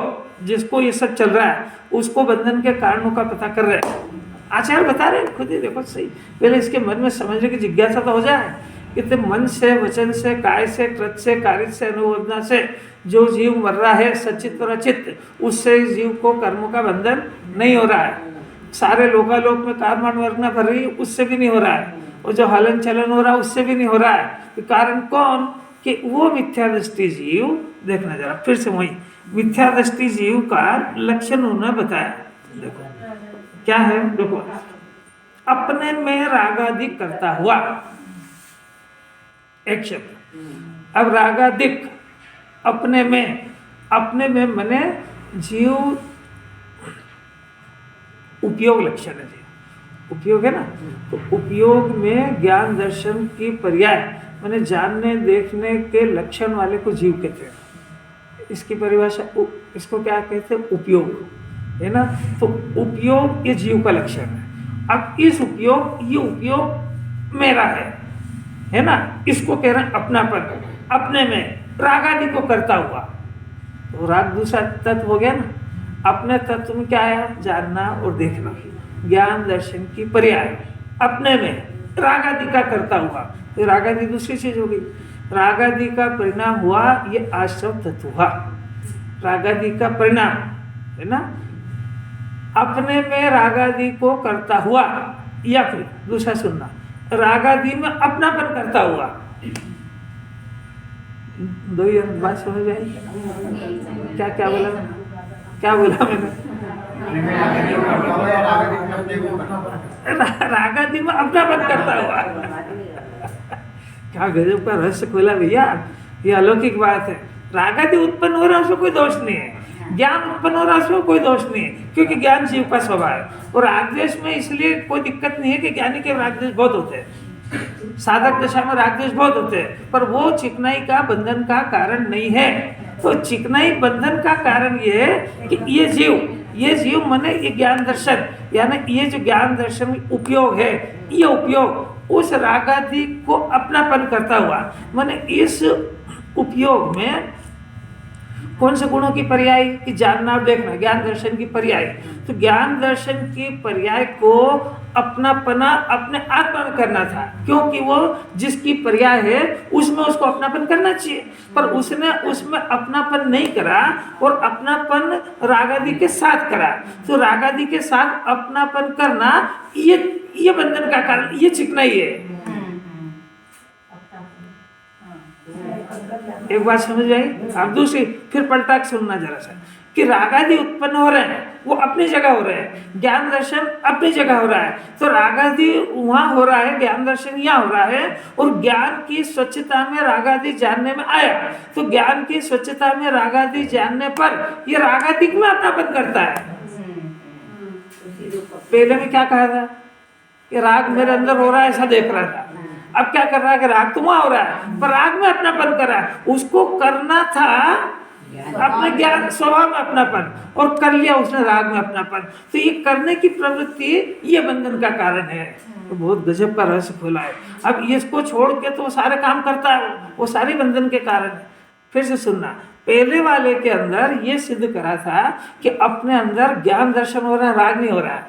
जिसको ये सब चल रहा है, उसको बंधन के कारणों का पता कर रहे हैं। आचार्य बता रहे हैं, खुद ही देखो सही, पहले इसके मन में समझने की जिज्ञासा तो हो जाए कि तो मन से, वचन से, काय से, कृत से, कार्य से, अनुमोदना से जो जीव मर रहा है सचित और अचित, उससे जीव को कर्मों का बंधन नहीं हो रहा है। सारे लोकालोक में कर्माण वर्णा भर रही, उससे भी नहीं हो रहा है, और जो हलन चलन हो रहा है उससे भी नहीं हो रहा है। कारण कौन? कि वो मिथ्या दृष्टि जीव, देखना जरा फिर से वही मिथ्या दृष्टि जीव का लक्षण उन्होंने बताया। देखो क्या है, देखो अपने में रागादिक करता हुआ, एक शब्द। अब रागादिक अपने में मने जीव, उपयोग लक्षण है जी, उपयोग है ना, तो उपयोग में ज्ञान दर्शन की पर्याय माने जानने देखने के लक्षण वाले को जीव कहते हैं। इसकी परिभाषा, इसको क्या कहते हैं? उपयोग। है ना। तो उपयोग ये जीव का लक्षण है। अब इस उपयोग, ये उपयोग मेरा है ना, इसको कह रहे हैं अपनापन, अपने में राग आदि को करता हुआ। तो राग दूसरा तत्व हो गया ना। अपने तत्व में क्या आया? जानना और देखना, ज्ञान दर्शन की पर्याय, अपने में राग आदि का करता हुआ। तो राग आदि दूसरी चीज हो गई। राग आदि का परिणाम हुआ ये आश्रव तत्व हुआ, राग आदि का परिणाम है ना। अपने में राग आदि को करता हुआ, या फिर दूसरा सुनना, राग आदि में अपनापन करता हुआ। दो ही बात समझ आई? क्या क्या बोला, क्या बोला मैंने? राग आदि में अपनापन करता हुआ। क्या गजब का रहस्य खोला भैया, ये अलौकिक बात है। राग आदि उत्पन्न हो रहा है उसमें कोई दोष नहीं है, ज्ञान उत्पन्न हो रहा है उसमें कोई दोष नहीं है, क्योंकि ज्ञान जीव का स्वभाव है। और राग द्वेष में इसलिए कोई दिक्कत नहीं है कि ज्ञानी के राग द्वेष बहुत होते हैं, साधक दशा में राग द्वेष बहुत होते हैं, पर वो चिकनाई का बंधन का कारण नहीं है। तो चिकनाई बंधन का कारण ये है कि ये जीव माने ये ज्ञान दर्शन, यानी ये जो ज्ञान दर्शन उपयोग है, ये उपयोग उस रागादि को अपनापन करता हुआ, माने इस उपयोग में कौन से गुणों की पर्याय कि जानना और देखना, ज्ञान दर्शन की पर्याय। तो ज्ञान दर्शन की पर्याय को अपनापना अपने आत्मा में करना था, क्योंकि वो जिसकी पर्याय है उसमें उसको अपनापन करना चाहिए, पर उसने उसमें अपनापन नहीं करा और अपनापन रागादि के साथ करा। तो रागादि के साथ अपनापन करना ये बंधन का कारण, ये चिकनाई है। एक बात समझ आई? अब दूसरी फिर पलटा के सुनना जरा सा, कि रागादि उत्पन्न हो रहे हैं वो अपनी जगह हो रहे हैं, ज्ञान दर्शन अपनी जगह हो रहा है। तो रागादि वहाँ हो रहा है, ज्ञान दर्शन यहाँ हो रहा है, और ज्ञान की स्वच्छता में रागादि जानने में आया। तो ज्ञान की स्वच्छता में रागादि जानने पर ये रागादि में अपनापन करता है। पहले में क्या कहा था कि राग मेरे अंदर हो रहा है, ऐसा देख रहा था। अब क्या कर रहा है कि राग तो वहां हो रहा है, पर राग में अपनापन कर रहा है। उसको करना था अपने ज्ञान स्वभाव में अपनापन, और कर लिया उसने राग में अपनापन। तो ये करने की प्रवृत्ति ये बंधन का कारण है। तो बहुत गजब का रहस्य खोला है। अब इसको छोड़ के तो वो सारे काम करता है, वो सारी बंधन के कारण है। फिर से सुनना, पहले वाले के अंदर ये सिद्ध करा था कि अपने अंदर ज्ञान दर्शन हो रहा है, राग नहीं हो रहा है।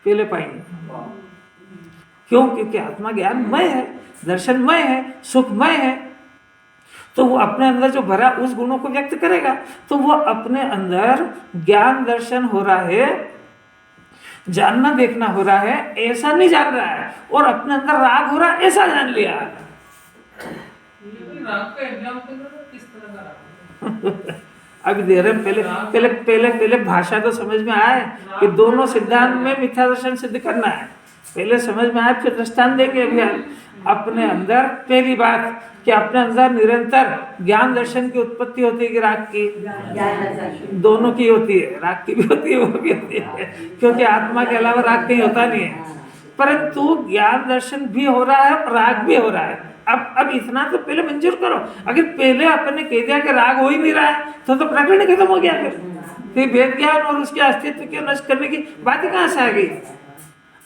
पहले पाएंगे क्यों? क्योंकि आत्मा ज्ञानमय है, दर्शनमय है, सुखमय है। तो वो अपने अंदर जो भरा उस गुणों को व्यक्त करेगा। तो वो अपने अंदर ज्ञान दर्शन हो रहा है, जानना देखना हो रहा है, ऐसा नहीं जान रहा है, और अपने अंदर राग हो रहा है ऐसा जान लिया। अभी दे रहे पहले भाषा तो समझ में आए कि दोनों सिद्धांत में मिथ्या दर्शन सिद्ध करना है। पहले समझ में आए, फिर दृष्टांत देंगे। अभी अपने अंदर पहली बात कि अपने अंदर निरंतर ज्ञान दर्शन की उत्पत्ति होती है कि राग की? दोनों की होती है, राग की भी होती है, वो भी होती है, क्योंकि आत्मा के अलावा राग कहीं होता नहीं है। परंतु ज्ञान दर्शन भी हो रहा है, राग भी हो रहा है। अब इतना तो पहले मंजूर करो। अगर पहले अपने कह दिया कि राग हो ही नहीं रहा है तो प्रकरण खत्म हो गया। फिर वेद ज्ञान और उसके अस्तित्व के नष्ट करने की बात कहाँ से आ गई?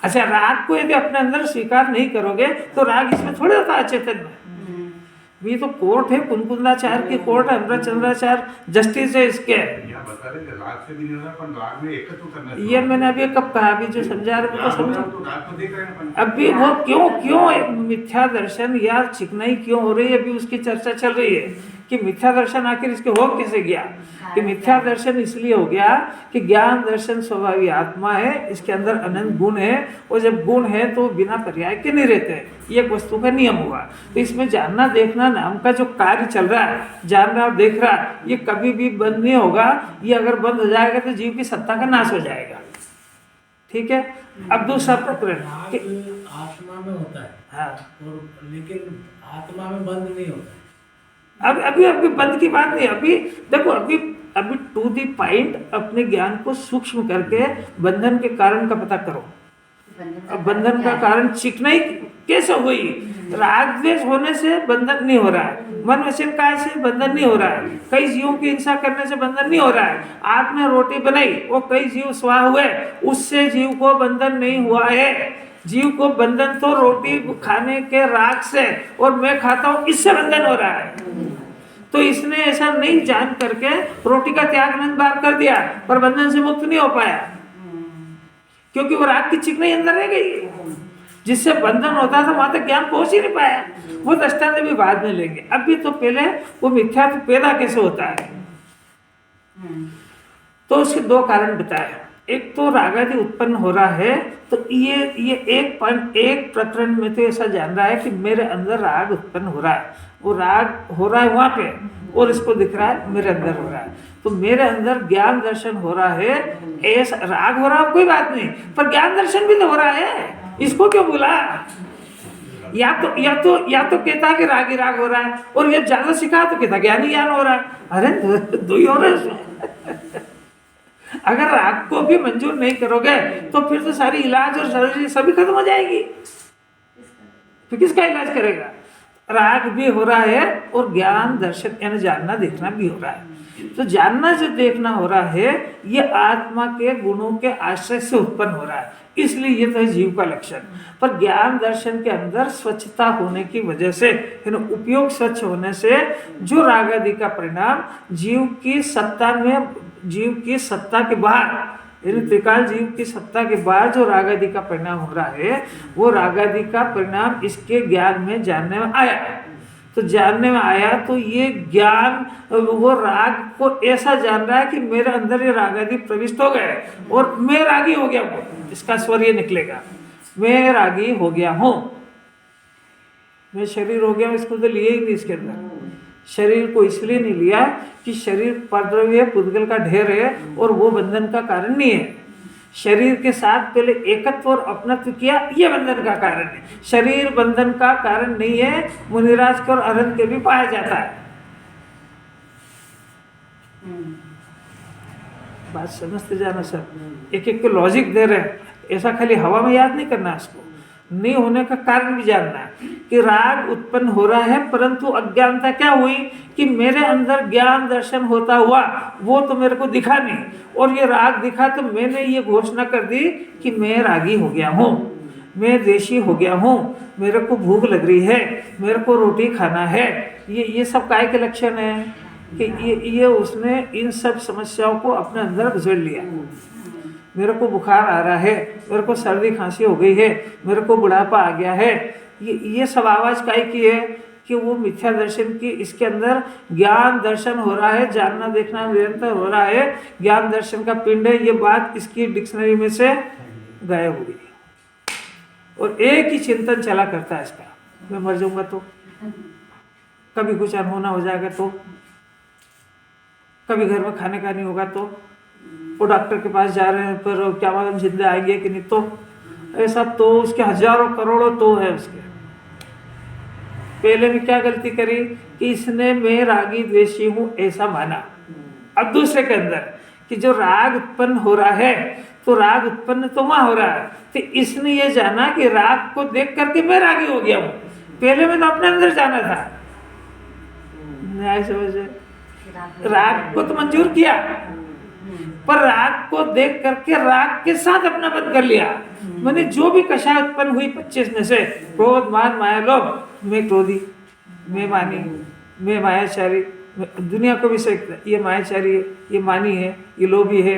अच्छा, राग को यदि अपने अंदर स्वीकार नहीं करोगे तो राग इसमें थोड़े होता है चेतन में। ये तो कोर्ट है, कुंकुंदाचार्य की कोर्ट है, अमृतचंद्राचार्य जस्टिस है इसके। ये मैंने अभी कब कहा? अभी जो समझा रहे तो समझो। अभी वो क्यों मिथ्या दर्शन या चिकनाई क्यों हो रही है, अभी उसकी चर्चा चल रही है कि मिथ्या दर्शन आखिर इसके हो कैसे गया। कि मिथ्या दर्शन इसलिए हो गया कि ज्ञान दर्शन स्वाभाविक आत्मा है, इसके अंदर अनंत गुण है, और जब गुण है तो बिना पर्याय के नहीं रहते। ये एक वस्तु का नियम हुआ। तो इसमें जानना देखना नाम का जो कार्य चल रहा है, जान रहा और देख रहा, ये कभी भी बंद नहीं होगा। ये अगर बंद हो जाएगा तो जीव की सत्ता का नाश हो जाएगा। ठीक है। अब दूसरा प्रकरण आत्मा में होता है, हाँ, और लेकिन आत्मा में बंद नहीं होता। अभी बंद की बात नहीं। अभी देखो, अभी टू दी पॉइंट अपने ज्ञान को सूक्ष्म करके बंधन के कारण का पता करो। अब बंधन का कारण चिकनाई कैसे हुई? राग द्वेष होने से बंधन नहीं हो रहा है, मन वचन काय से बंधन नहीं हो रहा है, कई जीवों की हिंसा करने से बंधन नहीं हो रहा है। आपने रोटी बनाई, वो कई जीव स्वाह हुए, उससे जीव को बंधन नहीं हुआ है। जीव को बंधन तो रोटी खाने के राग से और मैं खाता हूं इससे बंधन हो रहा है। तो इसने ऐसा नहीं जान करके रोटी का त्याग नंद बार कर दिया, पर बंधन से मुक्त नहीं हो पाया, क्योंकि वो राग की चिकनाई अंदर रह गई। जिससे बंधन होता था वहां तक ज्ञान पहुंच ही नहीं पाया। वो दृष्टांत भी बाद में लेंगे, अभी तो पहले वो मिथ्यात्व पैदा कैसे होता है। तो उसके दो कारण बताए। एक तो रागादि उत्पन्न हो रहा है, तो ये एक प्रकरण में तो ऐसा जान रहा है कि मेरे अंदर राग उत्पन्न हो रहा है, वो राग हो रहा है वहां पे, और इसको दिख रहा है मेरे अंदर हो रहा है। तो मेरे अंदर ज्ञान दर्शन हो रहा है, ऐसा राग हो रहा है कोई बात नहीं, पर ज्ञान दर्शन भी तो हो रहा है, इसको क्यों बोला। या तो कहता है कि राग ही राग हो रहा है, और ये ज्यादा सिखा तो कहता ज्ञान ही ज्ञान हो रहा है। अरे दो ही हो रहा है। अगर राग को भी मंजूर नहीं करोगे तो फिर तो सारी इलाज और सर्जरी सभी खत्म हो जाएगी, फिर किसका इलाज करेगा। राग भी हो रहा है और ज्ञान दर्शन यानी जानना देखना भी हो रहा है। तो जानना जो देखना हो रहा है ये आत्मा के गुणों के आश्रय से उत्पन्न हो रहा है, इसलिए ये तो है जीव का लक्षण। पर ज्ञान दर्शन के अंदर स्वच्छता होने की वजह से, उपयोग स्वच्छ होने से जो राग आदि का परिणाम जीव की सत्ता के बाहर, यानी त्रिकाल जीव की सत्ता के बाद जो राग आदि का परिणाम हो रहा है, वो राग आदि का परिणाम इसके ज्ञान में जानने में आया। तो जानने में आया तो ये ज्ञान वो राग को ऐसा जान रहा है कि मेरे अंदर ये राग आदि प्रविष्ट हो गए और मैं रागी हो गया हूँ। इसका स्वर ये निकलेगा, मैं रागी हो गया हूँ, मैं शरीर हो गया हूँ। इसको तो लिए ही नहीं इसके अंदर। शरीर को इसलिए नहीं लिया कि शरीर परद्रव्य पुद्गल का ढेर है और वो बंधन का कारण नहीं है। शरीर के साथ पहले एकत्व और अपनत्व किया, ये बंधन का कारण है। शरीर बंधन का कारण नहीं है, मुनिराज को और अरहंत के भी पाया जाता है। बात समझते जाना सर, एक एक को लॉजिक दे रहे हैं, ऐसा खाली हवा में याद नहीं करना। इसको नहीं होने का कारण भी जानना है कि राग उत्पन्न हो रहा है, परंतु अज्ञानता क्या हुई कि मेरे अंदर ज्ञान दर्शन होता हुआ वो तो मेरे को दिखा नहीं, और ये राग दिखा तो मैंने ये घोषणा कर दी कि मैं रागी हो गया हूँ, मैं देशी हो गया हूँ, मेरे को भूख लग रही है, मेरे को रोटी खाना है। ये सब काय के लक्षण है कि ये उसने इन सब समस्याओं को अपने अंदर घुसेड़ लिया। मेरे को बुखार आ रहा है, मेरे को सर्दी खांसी हो गई है, मेरे को बुढ़ापा आ गया है, ये सब आवाज़ काय की है कि वो मिथ्या दर्शन की इसके अंदर ज्ञान दर्शन हो रहा है, जानना देखना निरंतर हो रहा है, ज्ञान दर्शन का पिंड है। ये बात इसकी डिक्शनरी में से गायब हो गई और एक ही चिंतन चला करता है इसका, मैं मर जाऊंगा तो, कभी कुछ अनहोना हो जाएगा तो, कभी घर में खाने का नहीं होगा तो, वो डॉक्टर के पास जा रहे हैं पर क्या मालूम जिंदे आएंगे कि नहीं, तो ऐसा तो उसके हजारों करोड़ों तो है उसके। पहले में क्या गलती करी कि इसने मैं रागी द्वेषी हूँ ऐसा माना। अब दूसरे के अंदर कि जो राग उत्पन्न हो रहा है तो राग उत्पन्न तो वहाँ हो रहा है, तो इसने ये जाना कि राग को देख करके मैं रागी हो गया हूँ। पहले में तो अपने अंदर जाना था, न्याय समझे, राग को तो मंजूर किया पर राग को देख करके राग के साथ अपना बंद कर लिया। मैंने जो भी कषाय उत्पन्न हुई 25 में से, क्रोध मान माया लोभ, मैं क्रोधी, मैं मानी, मैं मायाचारी, दुनिया को भी सकता, ये मायाचारी है, ये मानी है, ये लोभी है,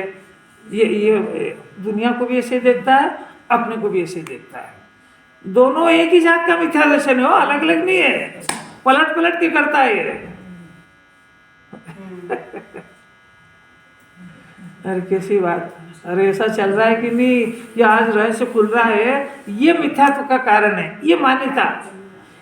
ये दुनिया को भी ऐसे देखता है, अपने को भी ऐसे देखता है। दोनों एक ही जात का मिथ्या दर्शन है, अलग अलग नहीं है, पलट पलट के करता है ये। अरे कैसी बात, अरे ऐसा चल रहा है कि नहीं, ये आज रहस्य खुल रहा है, ये मिथ्यात्व का कारण है, ये मान्यता।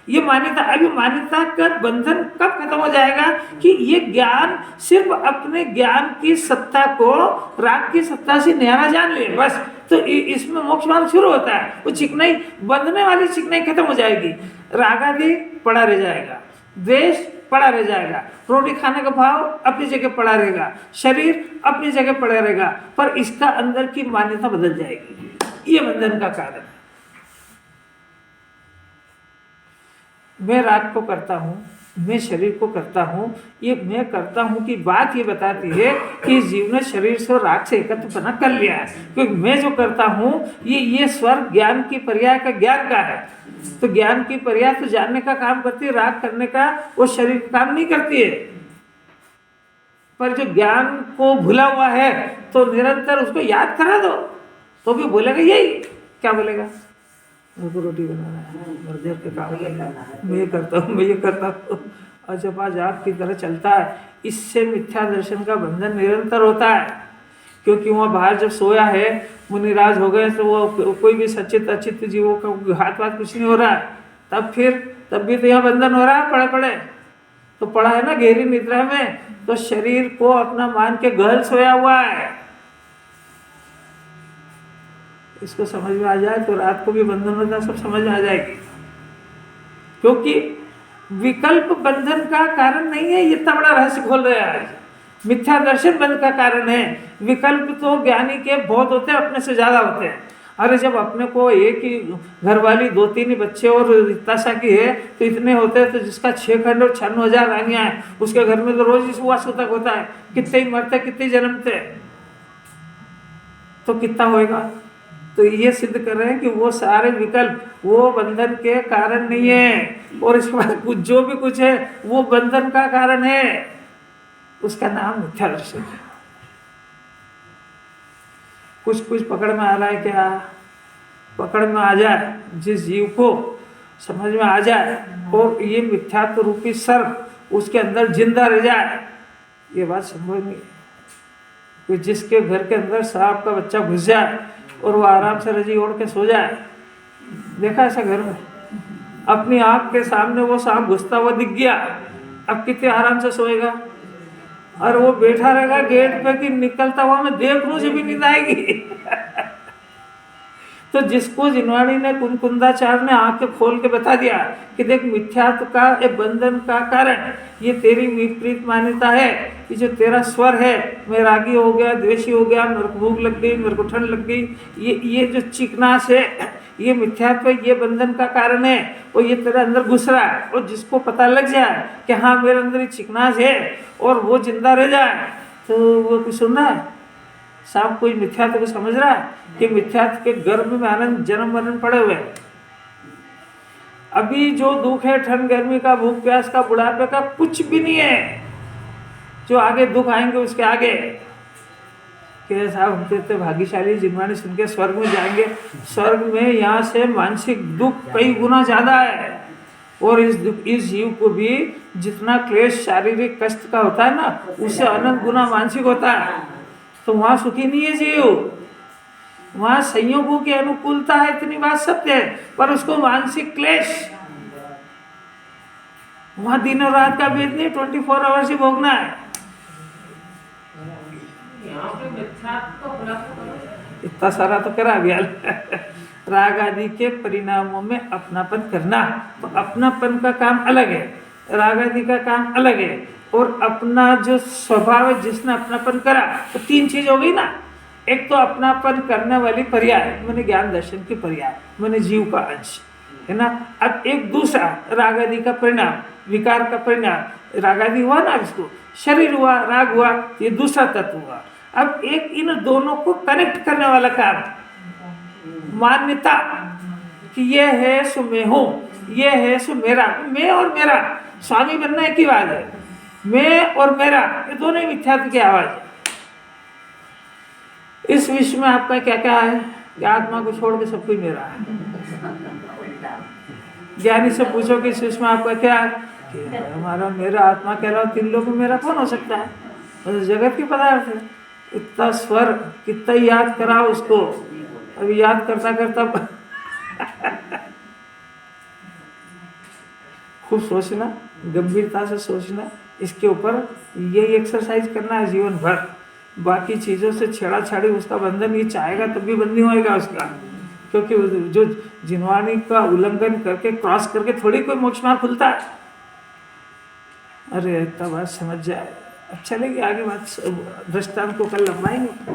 अभी मान्यता का बंधन कब खत्म हो जाएगा कि ये ज्ञान सिर्फ अपने ज्ञान की सत्ता को राग की सत्ता से न्यारा जान ले बस, तो इसमें मोक्ष मार्ग शुरू होता है। वो चिकनाई, बंधने वाली चिकनाई खत्म हो जाएगी, राग आदि पड़ा रह जाएगा, द्वेष पड़ा रह जाएगा, रोटी खाने का भाव अपनी जगह पड़ा रहेगा, शरीर अपनी जगह पड़ा रहेगा, पर इसका अंदर की मान्यता बदल जाएगी। ये बंधन का कारण है। मैं राग को करता हूँ, मैं शरीर को करता हूँ, ये मैं करता हूँ की बात ये बताती है कि जीव ने शरीर से राग से एकत्र बना कर लिया है, क्योंकि मैं जो करता हूँ ये स्वर ज्ञान की पर्याय का ज्ञान का है। तो ज्ञान की पर्याय तो जानने का काम करती है, राग करने का वो शरीर का काम नहीं करती है। पर जो ज्ञान को भूला हुआ है तो निरंतर उसको याद करा दो तो भी बोलेगा यही, क्या बोलेगा, मेरे को रोटी बनाना है, और देर के काम करना है, मैं ये करता हूँ, मैं ये करता हूँ, और जब आज आग की तरह चलता है। इससे मिथ्या दर्शन का बंधन निरंतर होता है, क्योंकि वहाँ बाहर जब सोया है मुनिराज हो गए तो वो कोई भी सचित अचित जीवों का हाथ कुछ नहीं हो रहा है, तब भी तो यहाँ बंधन हो रहा है, पड़े पड़े तो पड़ा है ना गहरी निद्रा में, तो शरीर को अपना मान के गहल सोया हुआ है। इसको समझ में आ जाए तो रात को भी बंधन होता सब समझ में आ जाएगी, क्योंकि विकल्प बंधन का कारण नहीं है। ये इतना बड़ा रहस्य खोल रहे हैं आज, मिथ्या दर्शन बंध का कारण है। विकल्प तो ज्ञानी के बहुत होते हैं, अपने से ज्यादा होते हैं। अरे जब अपने को एक ही घरवाली 2-3 ही बच्चे और इतना सा की है तो इतने होते हैं, तो जिसका 6 खंड और 96,000 रानियां हैं उसके घर में तो रोज इस हुआ सूतक होता है, कितने ही मरते कितने जन्मते, तो कितना होएगा। तो ये सिद्ध कर रहे हैं कि वो सारे विकल्प वो बंधन के कारण नहीं है, और इसके बाद कुछ जो भी कुछ है वो बंधन का कारण है, उसका नाम मिथ्या दर्शन है। कुछ पकड़ में आ रहा है क्या, पकड़ में आ जाए, जिस जीव को समझ में आ जाए और ये मिथ्यात्व रूपी सर्प उसके अंदर जिंदा रह जाए, ये बात संभव नहीं है। कि जिसके घर के अंदर सांप का बच्चा घुस जाए और वो आराम से रजी ओढ़ के सो जाए, देखा ऐसा घर में, अपनी आंख के सामने वो सांप घुसता हुआ दिख गया, अब कितने आराम से सोएगा। और वो बैठा रहेगा गेट पे कि निकलता हुआ मैं देख लूं, जब भी नींद आएगी। तो जिसको जिनवाणी ने कुंकुंदाचार्य ने आंखें खोल के बता दिया कि देख मिथ्यात्व का ये बंधन का कारण ये तेरी विपरीत मान्यता है कि जो तेरा स्वर है, मैं रागी हो गया, द्वेषी हो गया, मेरे को भूख लग गई, मेरे को ठंड लग गई, ये जो चिकनास है ये मिथ्यात्व, ये बंधन का कारण है, और ये तेरे अंदर घुस रहा है। और जिसको पता लग जाए कि हाँ मेरे अंदर ये चिकनास है और वो जिंदा रह जाए, तो वो कुछ सुन रहा है, सांप कोई मिथ्यात्व को समझ रहा है कि मिथ्यात्व के गर्भ में आनंद जन्म मरण पड़े हुए। अभी जो दुख है ठंड गर्मी का, भूख प्यास का, बुढ़ापे का, कुछ भी नहीं है। जो आगे दुख आएंगे उसके आगे कि साहब हम तो इतने भाग्यशाली जिनवाणी सुन के स्वर्ग में जाएंगे। स्वर्ग में यहाँ से मानसिक दुख कई गुना ज्यादा है, और इस जीव को भी जितना क्लेश शारीरिक कष्ट का होता है ना, उससे अनंत गुना मानसिक होता है। तो वहाँ सुखी नहीं है जीव, वहाँ संयोगों की अनुकूलता है, इतनी बात सत्य है, पर उसको मानसिक क्लेश, वहाँ दिन और रात का भेद नहीं, 24 आवर्स ही भोगना है। इतना सारा तो करा भी राग आदि के परिणामों में अपनापन करना, तो अपनापन का काम अलग है, राग आदि का काम अलग है, और अपना जो स्वभाव है जिसने अपनापन करा, तो 3 चीज हो गई ना। एक तो अपनापन करने वाली पर्याय, मैंने ज्ञान दर्शन की पर्याय, मैंने जीव का अंश है ना। अब एक दूसरा राग आदि का परिणाम, विकार का परिणाम, राग आदि हुआ ना, इसको शरीर हुआ, राग हुआ, ये दूसरा तत्व हुआ। अब एक इन दोनों को कनेक्ट करने वाला काम, मान्यता कि ये है सो मैं हूँ, ये है सो मेरा, मैं और मेरा, स्वामी बनना एक ही बात है, मैं और मेरा, ये दोनों ही मिथ्यात्व की आवाज है। इस विश्व में आपका क्या क्या है कि आत्मा को छोड़ के सब कुछ मेरा है। ज्ञानी से पूछो कि इस विश्व में आपका क्या है, कि हमारा मेरा आत्मा कह रहा हो, 3 लोग में मेरा कौन हो सकता है, तो जगत की पदार्थ है। इतना स्वर कितना याद करा उसको, अभी याद करता करता खूब सोचना, गंभीरता से सोचना, इसके ऊपर यही एक्सरसाइज करना है जीवन भर। बाकी चीज़ों से छेड़ाछाड़ी, उसका बंधन ये चाहेगा तब भी बंद नहीं होएगा उसका, क्योंकि जो जिनवाणी का उल्लंघन करके क्रॉस करके थोड़ी कोई मोक्ष मार्ग खुलता है। अरे इतना बात समझ जाए, अच्छा लगे, आगे बात दृष्टांत को कल लंबाएंगे।